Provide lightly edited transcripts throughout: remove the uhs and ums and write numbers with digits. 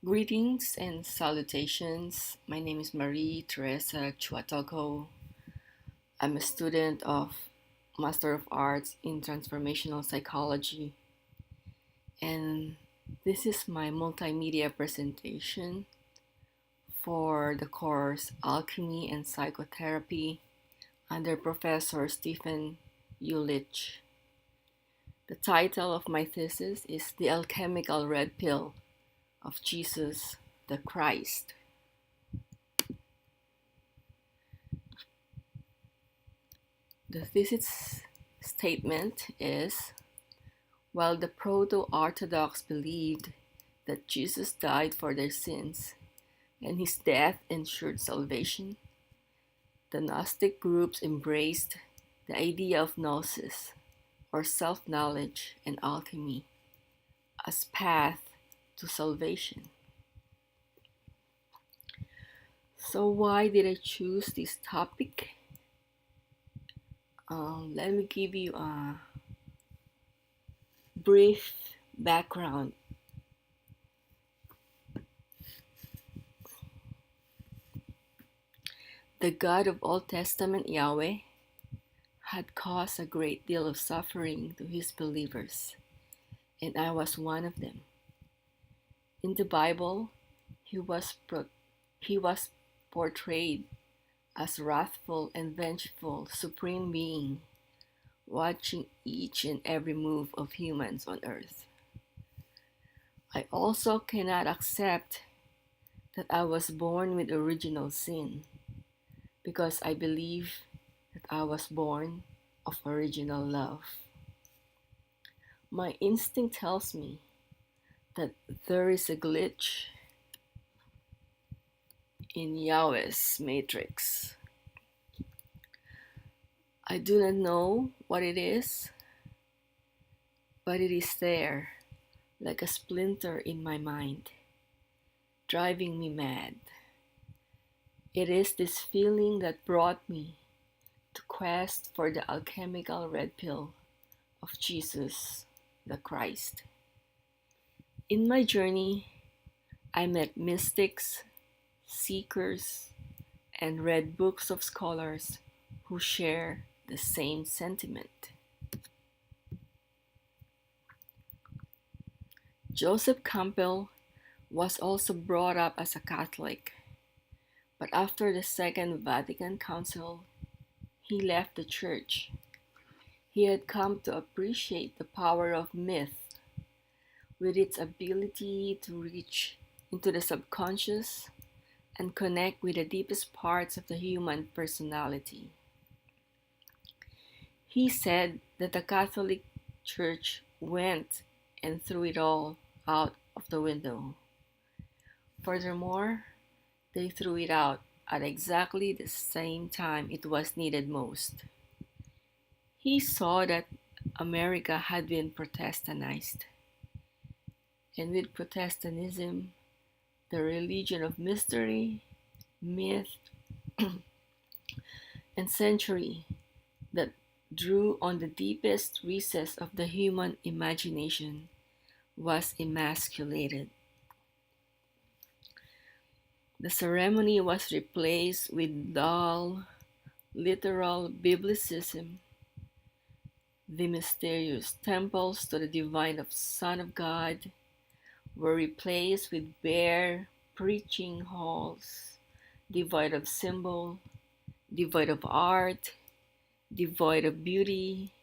Greetings and salutations. My name is Marie Teresa Chuatoko. I'm a student of Master of Arts in Transformational Psychology, and this is my multimedia presentation for the course Alchemy and Psychotherapy under Professor Stephen Ulich. The title of my thesis is The Alchemical Red Pill of Jesus the Christ. The thesis statement is, while the proto-orthodox believed that Jesus died for their sins and his death ensured salvation, the Gnostic groups embraced the idea of gnosis, or self-knowledge and alchemy, as path to salvation. So why did I choose this topic? Let me give you a brief background. The God of Old Testament Yahweh had caused a great deal of suffering to his believers, and I was one of them. In the Bible, he was portrayed as wrathful and vengeful supreme being, watching each and every move of humans on earth. I also cannot accept that I was born with original sin, because I believe that I was born of original love. My instinct tells me that there is a glitch in Yahweh's matrix. I do not know what it is, but it is there, like a splinter in my mind, driving me mad. It is this feeling that brought me to quest for the alchemical red pill of Jesus the Christ. In my journey, I met mystics, seekers, and read books of scholars who share the same sentiment. Joseph Campbell was also brought up as a Catholic, but after the Second Vatican Council, he left the church. He had come to appreciate the power of myth, with its ability to reach into the subconscious and connect with the deepest parts of the human personality. He said that the Catholic Church went and threw it all out of the window. Furthermore, they threw it out at exactly the same time it was needed most. He saw that America had been Protestantized, and with Protestantism, the religion of mystery, myth, and century that drew on the deepest recess of the human imagination was emasculated. The ceremony was replaced with dull, literal biblicism. The mysterious temples to the divine Son of God were replaced with bare preaching halls, devoid of symbol, devoid of art, devoid of beauty,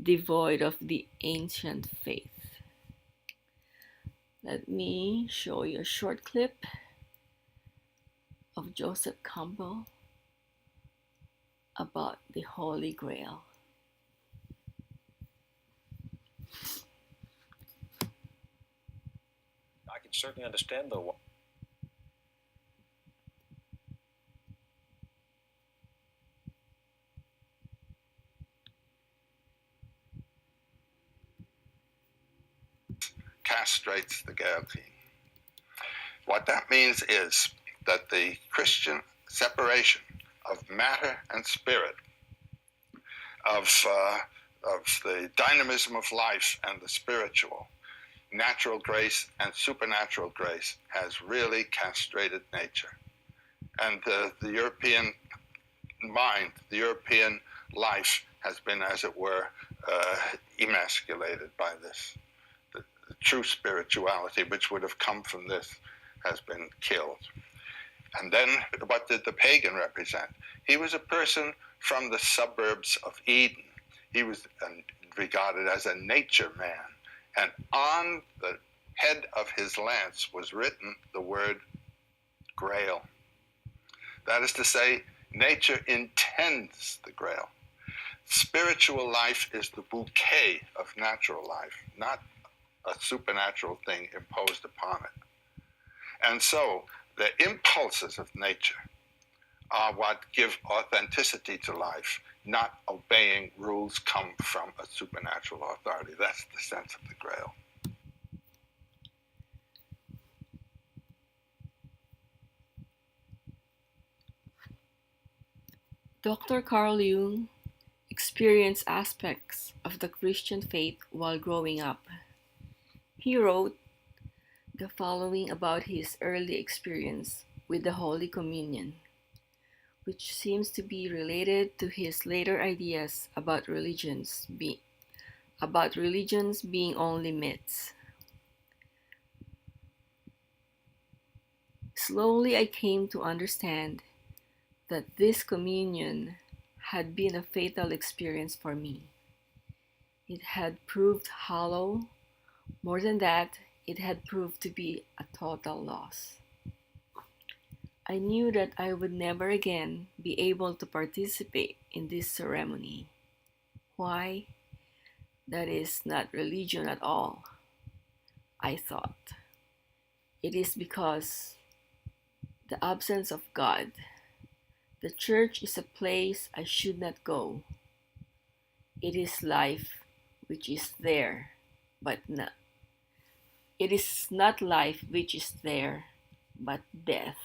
devoid of the ancient faith. Let me show you a short clip of Joseph Campbell about the Holy Grail. I can certainly understand the castrates the guillotine. What that means is that the Christian separation of matter and spirit, of the dynamism of life and the spiritual, natural grace and supernatural grace has really castrated nature. And the European mind, the European life has been, as it were, emasculated by this. The true spirituality, which would have come from this, has been killed. And then what did the pagan represent? He was a person from the suburbs of Eden. He was regarded as a nature man. And on the head of his lance was written the word grail. That is to say, nature intends the grail. Spiritual life is the bouquet of natural life, not a supernatural thing imposed upon it. And so the impulses of nature are what give authenticity to life, not obeying rules come from a supernatural authority. That's the sense of the grail. Dr. Carl Jung experienced aspects of the Christian faith while growing up. He wrote the following about his early experience with the Holy Communion, which seems to be related to his later ideas about religions being only myths. Slowly I came to understand that this communion had been a fatal experience for me. It had proved hollow. More than that, it had proved to be a total loss. I knew that I would never again be able to participate in this ceremony. Why? That is not religion at all, I thought. It is because the absence of God. The church is a place I should not go. It is life which is there, but not. It is not life which is there, but death.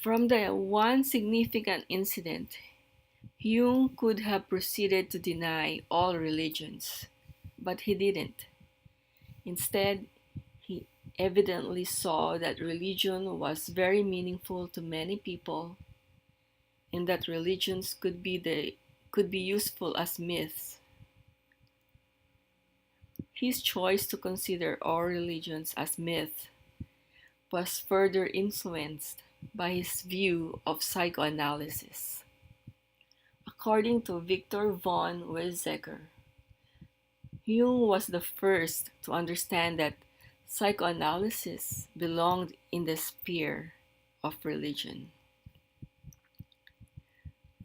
From the one significant incident, Jung could have proceeded to deny all religions, but he didn't. Instead, he evidently saw that religion was very meaningful to many people and that religions could be useful as myths. His choice to consider all religions as myths was further influenced by his view of psychoanalysis. According to Victor von Weizsäcker, Jung was the first to understand that psychoanalysis belonged in the sphere of religion.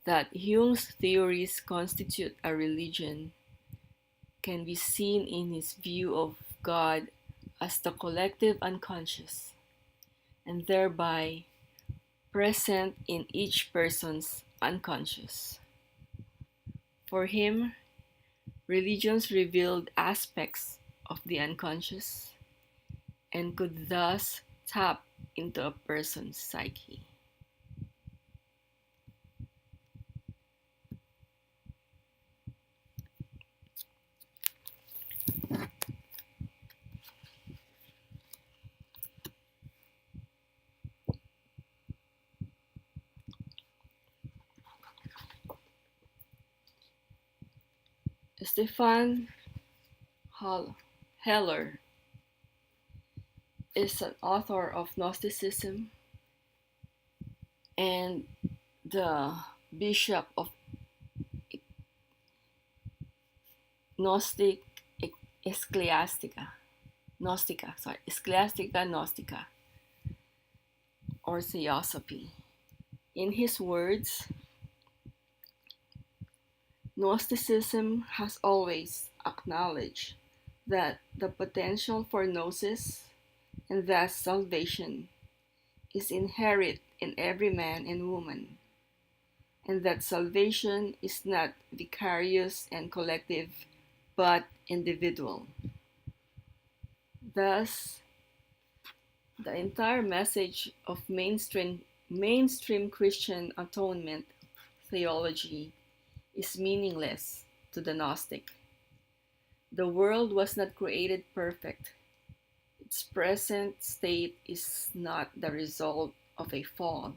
That Jung's theories constitute a religion can be seen in his view of God as the collective unconscious, and thereby present in each person's unconscious. For him, religions revealed aspects of the unconscious and could thus tap into a person's psyche. Stefan Heller is an author of Gnosticism and the bishop of Gnostic Ecclesiastica Gnostica, or Theosophy. In his words, Gnosticism has always acknowledged that the potential for gnosis, and thus salvation, is inherent in every man and woman, and that salvation is not vicarious and collective, but individual. Thus, the entire message of mainstream Christian atonement theology is meaningless to the Gnostic. The world was not created perfect. Its present state is not the result of a fall.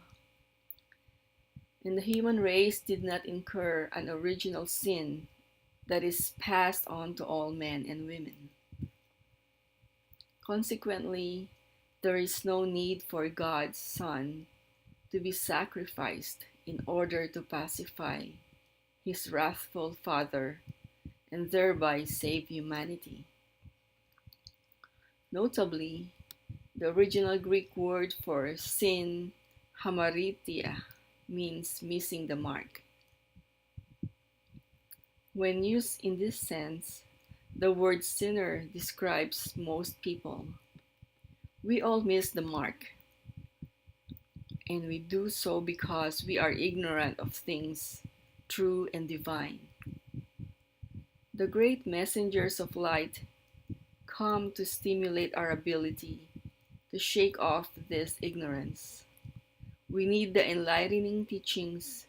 And the human race did not incur an original sin that is passed on to all men and women. Consequently, there is no need for God's Son to be sacrificed in order to pacify his wrathful Father and thereby save humanity. Notably, the original Greek word for sin, hamartia, means missing the mark. When used in this sense, the word sinner describes most people. We all miss the mark, and we do so because we are ignorant of things true and divine. The great messengers of light come to stimulate our ability to shake off this ignorance. We need the enlightening teachings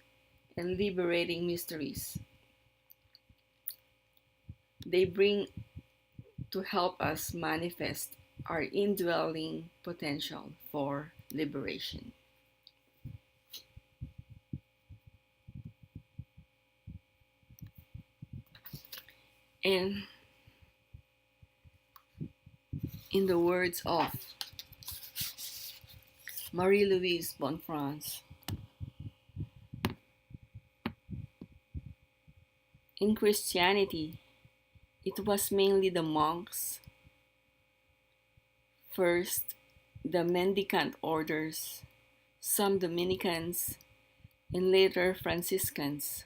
and liberating mysteries they bring to help us manifest our indwelling potential for liberation. And in the words of Marie-Louise Bonfrance, in Christianity, it was mainly the monks, first the mendicant orders, some Dominicans, and later Franciscans,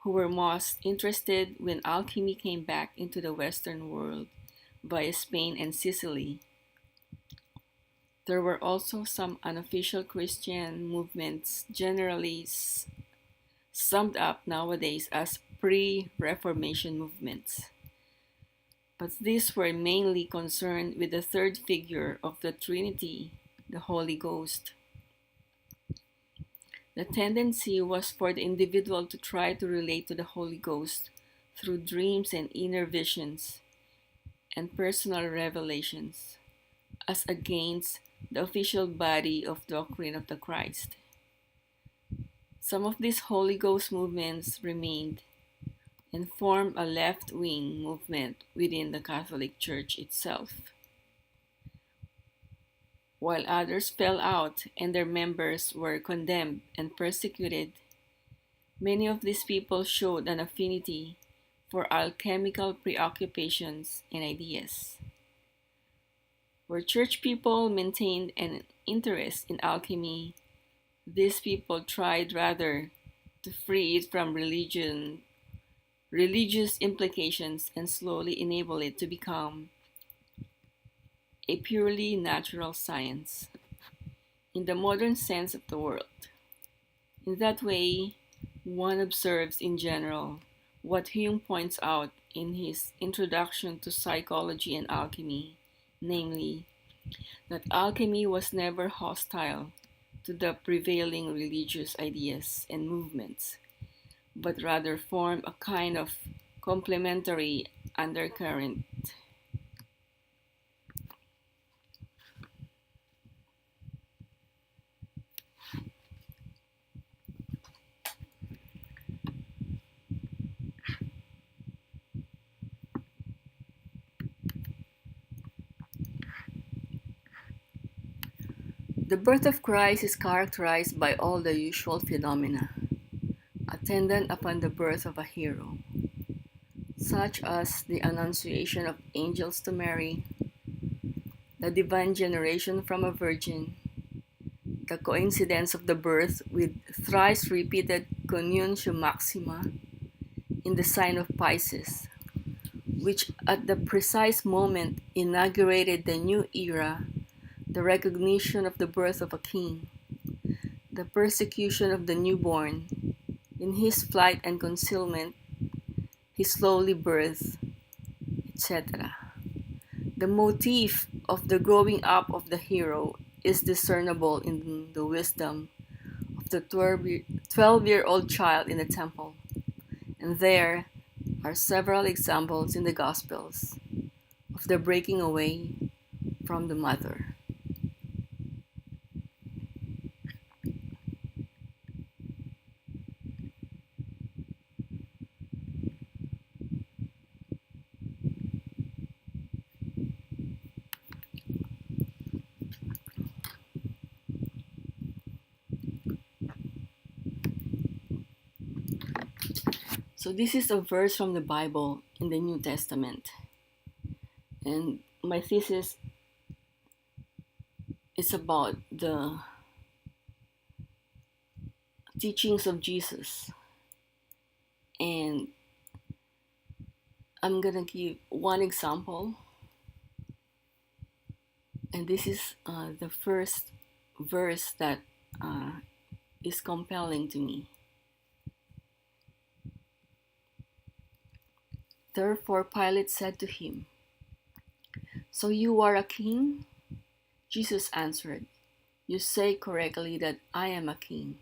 who were most interested when alchemy came back into the Western world via Spain and Sicily. There were also some unofficial Christian movements, generally summed up nowadays as pre-Reformation movements. But these were mainly concerned with the third figure of the Trinity, the Holy Ghost. The tendency was for the individual to try to relate to the Holy Ghost through dreams and inner visions and personal revelations, as against the official body of doctrine of the Christ. Some of these Holy Ghost movements remained and formed a left-wing movement within the Catholic Church itself, while others fell out and their members were condemned and persecuted. Many of these people showed an affinity for alchemical preoccupations and ideas. Where church people maintained an interest in alchemy, these people tried rather to free it from religious implications and slowly enable it to become a purely natural science in the modern sense of the word. In that way, one observes in general what Hume points out in his Introduction to Psychology and Alchemy, namely, that alchemy was never hostile to the prevailing religious ideas and movements, but rather formed a kind of complementary undercurrent. The birth of Christ is characterized by all the usual phenomena attendant upon the birth of a hero, such as the annunciation of angels to Mary, the divine generation from a virgin, the coincidence of the birth with thrice repeated conjunctio maxima in the sign of Pisces, which at the precise moment inaugurated the new era, the recognition of the birth of a king, the persecution of the newborn, in his flight and concealment, his lowly birth, etc. The motif of the growing up of the hero is discernible in the wisdom of the 12-year-old child in the temple, and there, are several examples in the Gospels of the breaking away from the mother. So this is a verse from the Bible in the New Testament. And my thesis is about the teachings of Jesus. And I'm going to give one example. And this is the first verse that is compelling to me. Therefore Pilate said to him, "So you are a king?" Jesus answered, "You say correctly that I am a king.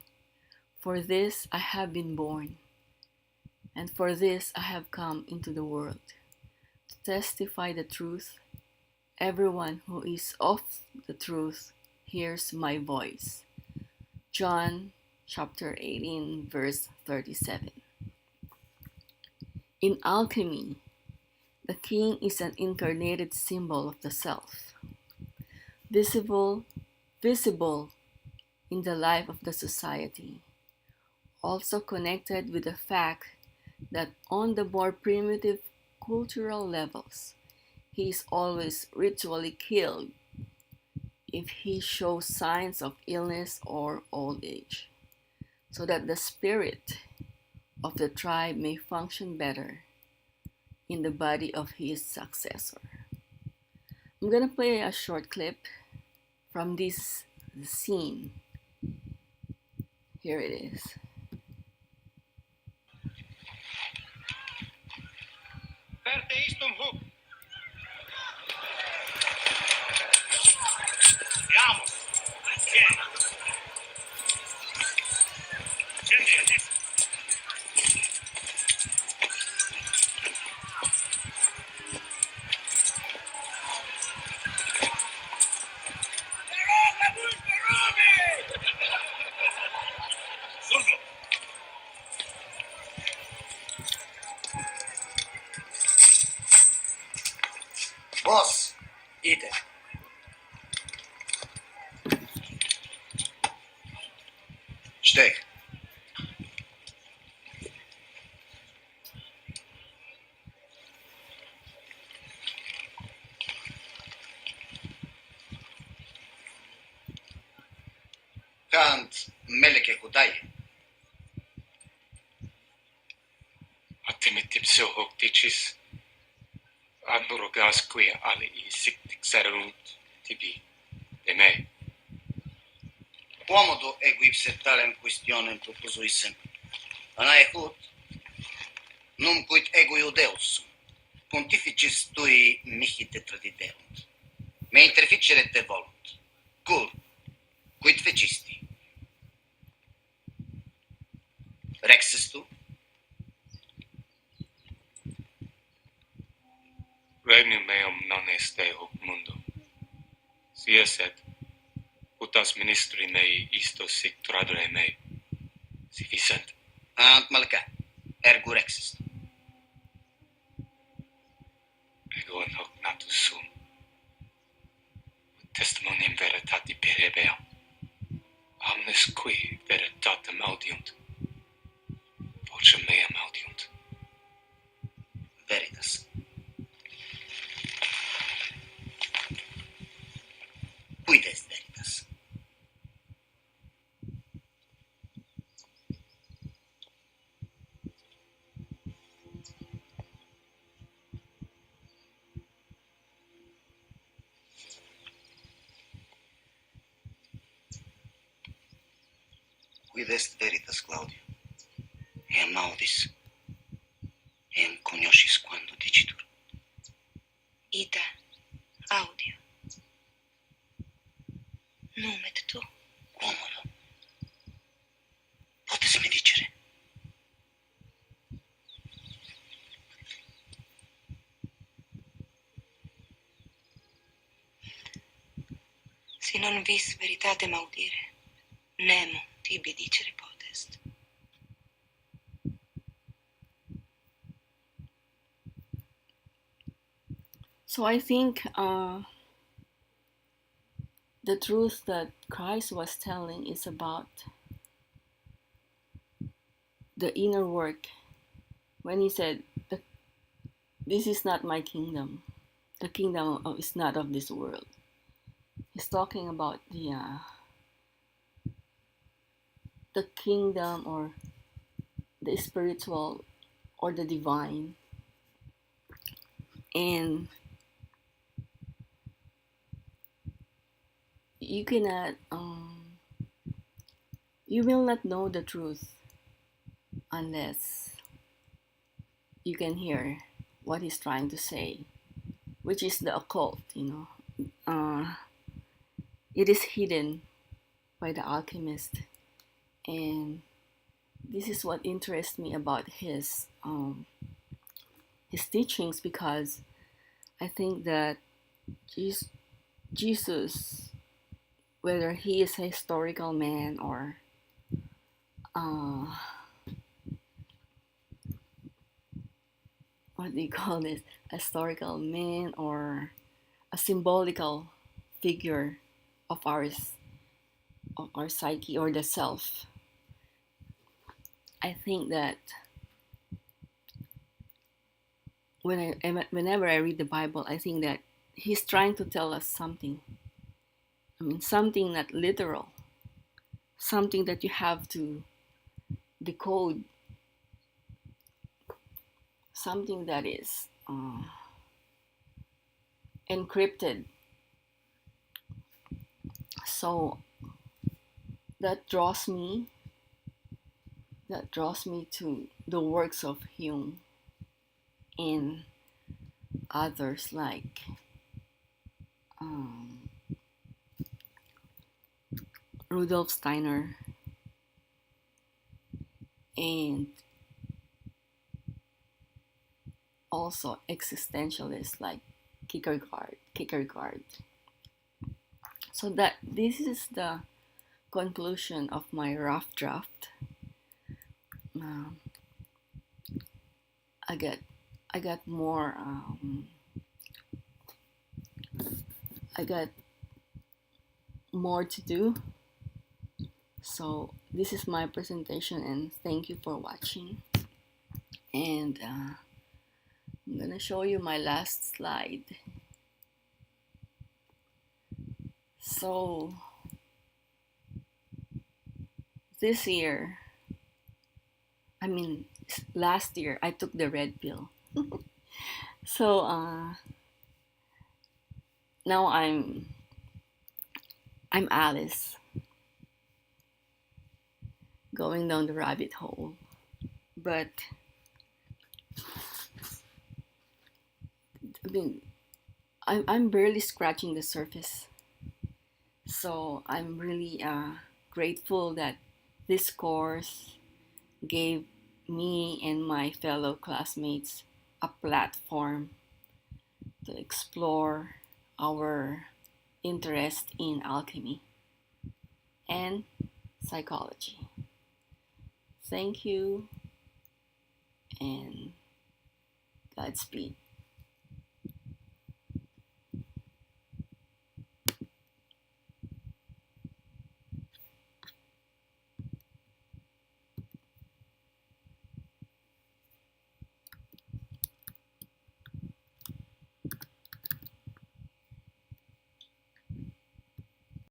For this I have been born, and for this I have come into the world, to testify the truth. Everyone who is of the truth hears my voice." John chapter 18, verse 37. In alchemy, the king is an incarnated symbol of the self, visible in the life of the society, also connected with the fact that on the more primitive cultural levels, he is always ritually killed if he shows signs of illness or old age, so that the spirit of the tribe may function better in the body of his successor. I'm gonna play a short clip from this scene. Here it is. Boss, ide. Steek. Kant meleke kudaje. Attimitip sohoktichis adnorogasque ali siktiksarunt tibi me. Uomo eguipse talem quaestionem proposuissem. Anaecut, numquid ego iudeus, pontificis tui mihi tetradiderunt. Me interficere te volunt. Cur, quid fecisti? Rexes tu? Regnum meum non est hoc mundo. Sia sed, utas ministri mei isto sic tradere mei. Si vicent. Ant malca, ergo rexes tu. Ego in hoc natus sum. Testimonium veritati perebeam. Omnes qui veritatem audiunt. Vocem meam audiunt. Veritas. Quid est veritas? Quid est veritas, Claudio? Eam audis, eam cognoscis quando dicitur. Ita, audio. Numet tu. Quomodo. Potes me dicere? non vis veritatem audire, nemo tibi dicere potest. So I think the truth that Christ was telling is about the inner work when he said, "This is not my kingdom. The kingdom is not of this world." He's talking about the kingdom or the spiritual or the divine, and you cannot you will not know the truth unless you can hear what he's trying to say, which is the occult. It is hidden by the alchemist, and this is what interests me about his teachings, because I think that Jesus, whether he is a historical man or uh, what do you call this, a historical man or a symbolical figure of ours, of our psyche or the self, I think that whenever I read the Bible, I think that he's trying to tell us something. I mean, something not literal, something that you have to decode, something that is encrypted. So that draws me to the works of Hume and others like um, Rudolf Steiner and also existentialists like Kierkegaard. So that this is the conclusion of my rough draft. Um, I got more. I got more to do. So this is my presentation, and thank you for watching. And I'm gonna show you my last slide. So this year, I mean last year, I took the red pill. So now I'm Alice, going down the rabbit hole. But I mean, I'm barely scratching the surface. So I'm really grateful that this course gave me and my fellow classmates a platform to explore our interest in alchemy and psychology. Thank you and Godspeed.